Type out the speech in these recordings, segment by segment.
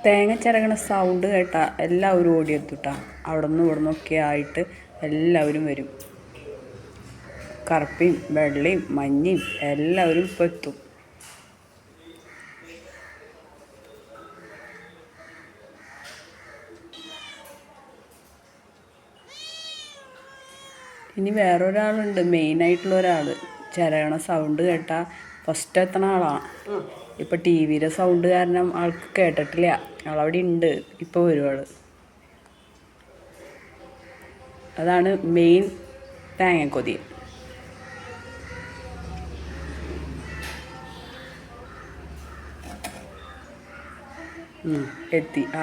തേങ്ങ ചിരകണ സൗണ്ട് കേട്ടാൽ എല്ലാവരും ഓടിയെത്തുട്ടാ. അവിടെ നിന്ന് ഇവിടെ നിന്നൊക്കെ ആയിട്ട് എല്ലാവരും വരും. കറുപ്പയും വെള്ളയും മഞ്ഞയും എല്ലാവരും ഇപ്പോൾ എത്തും. ഇനി വേറൊരാളുണ്ട്, മെയിനായിട്ടുള്ള ഒരാൾ. ചിരകണ സൗണ്ട് കേട്ടാൽ ഫസ്റ്റ് എത്തണ ആളാണ്. ഇപ്പം ടി വിയുടെ സൗണ്ട് കാരണം ആൾക്ക് കേട്ടിട്ടില്ല. ആളവിടെ ഉണ്ട്, ഇപ്പോൾ വരും ആൾ. അതാണ് മെയിൻ തേങ്ങക്കൊതി.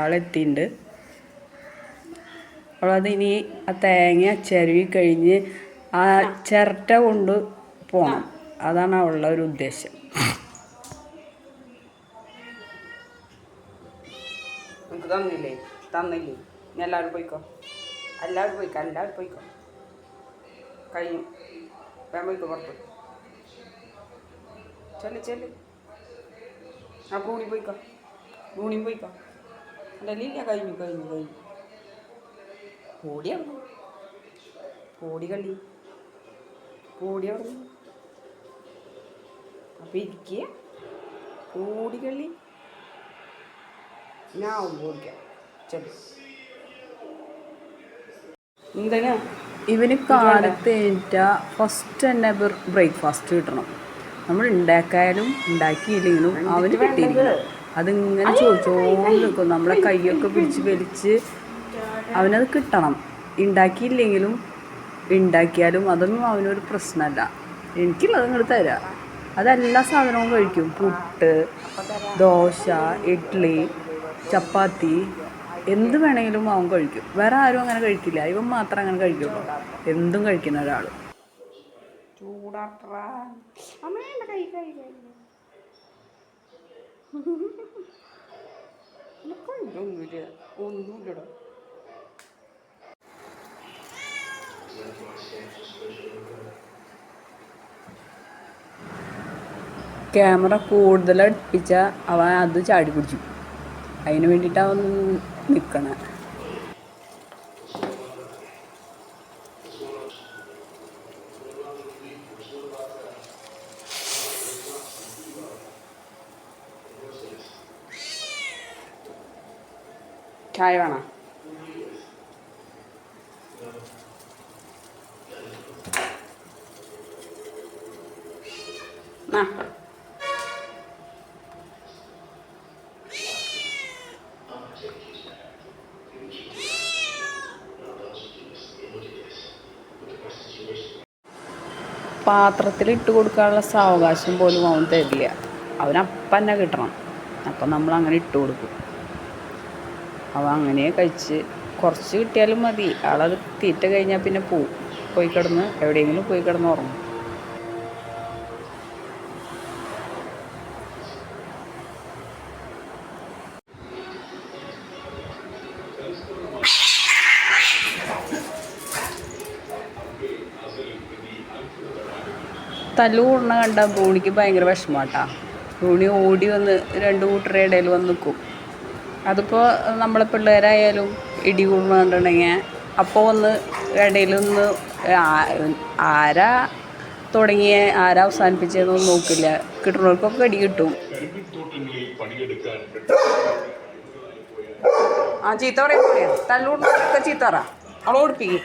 ആളെത്തിയിട്ടുണ്ട്. അവളതിനി ആ തേങ്ങ ചിരവി കഴിഞ്ഞ് ആ ചിരട്ട കൊണ്ട് പോകണം. അതാണ് അവളുടെ ഒരു ഉദ്ദേശം. നമുക്ക് തന്നില്ലേ? ഇനി എല്ലാവരും പോയിക്കോ. എല്ലാവരും പോയിക്കോ. കഴിഞ്ഞു. വേഗം പോയിക്കോ പുറത്ത്. ചെല്ല്. ആ ബ്രൂണി പോയിക്കോ. എൻ്റെ ഇല്ല. കഴിഞ്ഞു. പോടി അവിടെ. അപ്പം ഇരിക്കുക. പോടികളി ഞാൻ ഓടിക്കാം. ചെല്ലു. എന്തിനാ ഇവന് കാലത്ത് എണീറ്റാൽ ഫസ്റ്റ് തന്നെ ബ്രേക്ക്ഫാസ്റ്റ് കിട്ടണം. നമ്മൾ ഉണ്ടാക്കിയാലും ഉണ്ടാക്കിയില്ലെങ്കിലും അവന് കിട്ടിയിരിക്കണം. അതിങ്ങനെ ചോദിച്ചോണ്ട് നിൽക്കും. നമ്മളെ കൈയൊക്കെ പിടിച്ച് വലിച്ച് അവനത് കിട്ടണം. ഉണ്ടാക്കിയില്ലെങ്കിലും ഉണ്ടാക്കിയാലും അതൊന്നും അവനൊരു പ്രശ്നമല്ല. എനിക്കുള്ളത് ഇങ്ങോട്ട് തരാം. അതെല്ലാ സാധനവും കഴിക്കും. പുട്ട്, ദോശ, ഇഡ്ഡലി, ചപ്പാത്തി, എന്ത് വേണമെങ്കിലും അവൻ കഴിക്കും. വേറെ ആരും അങ്ങനെ കഴിക്കില്ല. ഇവൻ മാത്രം അങ്ങനെ കഴിക്കുള്ളൂ. എന്തും കഴിക്കുന്ന ഒരാൾ. ചൂടാട്ടാ ഒന്നുമില്ലടാ. ക്യാമറ കൂടുതൽ അടുപ്പിച്ചാൽ അവൻ അത് ചാടി പിടിച്ചു. അതിന് വേണ്ടിയിട്ടാണ് അവൻ നിൽക്കണേ. ചായ വേണോ? പാത്രത്തിൽ ഇട്ട് കൊടുക്കാനുള്ള സാവകാശം പോലും അവൻ തരില്ല. അവനപ്പം തന്നെ കിട്ടണം. അപ്പം നമ്മളങ്ങനെ ഇട്ട് കൊടുക്കും. അവൻ അങ്ങനെ കഴിച്ച് കുറച്ച് കിട്ടിയാലും മതി. ആളത് തീറ്റ കഴിഞ്ഞാൽ പിന്നെ എവിടെയെങ്കിലും പോയി കിടന്ന് ഉറങ്ങും. തല്ലുകൂടണ കണ്ട ബ്രൂണിക്ക് ഭയങ്കര വിഷമാട്ടാ. ബ്രൂണി ഓടി വന്ന് രണ്ട് കൂട്ടരുടെ ഇടയിൽ വന്ന് നിൽക്കും. അതിപ്പോൾ നമ്മളെ പിള്ളേരായാലും ഇടി കൂടുന്ന കണ്ടിട്ടുണ്ടെങ്കിൽ അപ്പോൾ ഒന്ന് ഇടയിലൊന്ന് ആരാ തുടങ്ങിയ ആരാ അവസാനിപ്പിച്ചതെന്നൊന്നും നോക്കില്ല. കിട്ടുന്നവർക്കൊക്കെ ഇടി കിട്ടും. ചീത്ത പറയാ. തല്ലൂടുന്നവരൊക്കെ ചീത്ത പറ. അവളെ ഓടിപ്പിക്കും.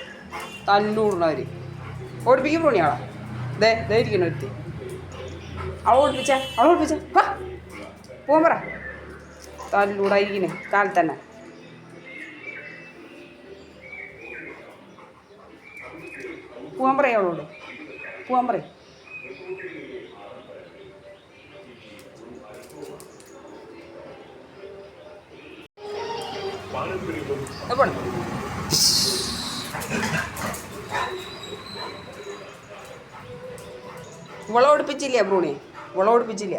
തല്ലൂടുന്നവർ ഓടിപ്പിക്കും. പോണിയാളാ ദേ ഇരിക്കണ ഒരുത്തി. അവളെ ഓടിപ്പിച്ച പോകാൻ പറ. തല്ലൂടായിരിക്കണേ കാലത്തന്നെ. പോകാൻ പറയാം. അവളോട് പോകാൻ പറയും. ഇവളെ ഓടിപ്പിച്ചില്ല ബ്രൂണി. അവളെ ഓടിപ്പിക്കുന്നില്ല.